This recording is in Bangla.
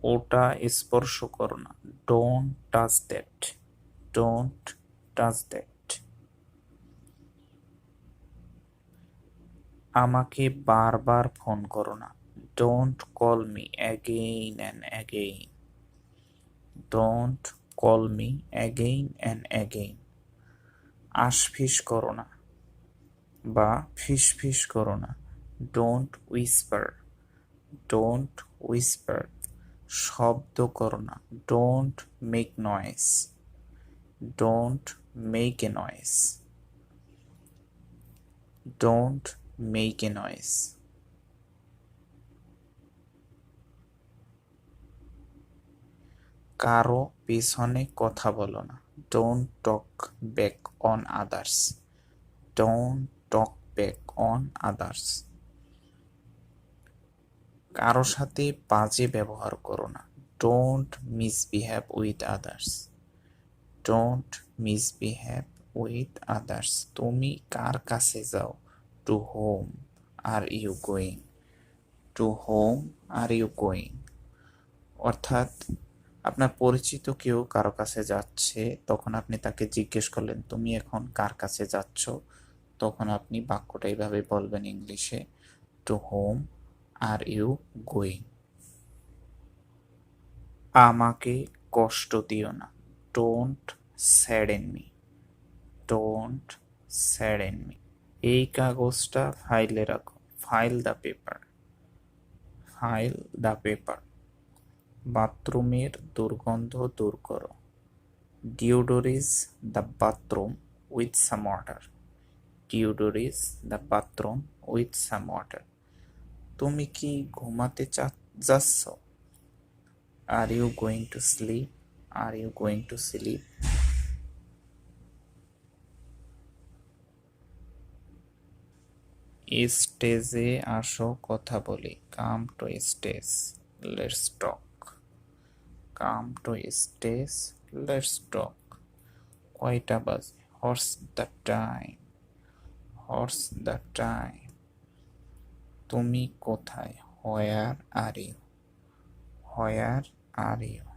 ওটা স্পর্শ করো না। Don't touch that. Don't touch that. আমাকে বারবার ফোন করো না। Don't call me again and again. Don't call me again and again. আশফিস করো না বা ফিসফিস করো না। Don't whisper. Don't whisper. শব্দ করো না। Don't make noise. Don't make a noise. Don't make a noise. কারো পেছনে কথা বলো না। Don't talk back on others. Don't talk back on others. কারো সাথে বাজে ব্যবহার করো না। Don't misbehave with others. Don't misbehave with others. তুমি কার কাছে যাও? To home are you going. To home are you going. অর্থাৎ আপনার পরিচিত কেউ কারো কাছে যাচ্ছে, তখন আপনি তাকে জিজ্ঞেস করলেন তুমি এখন কার কাছে যাচ্ছ, তখন আপনি বাক্যটা এইভাবে বলবেন ইংলিশে, to home are you going. আমাকে কষ্ট দিও না। Don't sadden me. Don't sadden me. এই কাগজটা ফাইলে রাখো। File the paper. File the paper. বাথরুমের দুর্গন্ধ দূর করো। Deodorize the bathroom with some water. Deodorize the bathroom with some water. তুমি কি ঘুমাতে যাচ্ছ? Are you going to sleep? Are you going to sleep? স্টেজে আসো কথা বলি। Come to stage, let's talk. Come to stage, let's talk. কয়টা বাজে? What's the time? What's the time? তুমি কোথায়? Where are you? Where are you?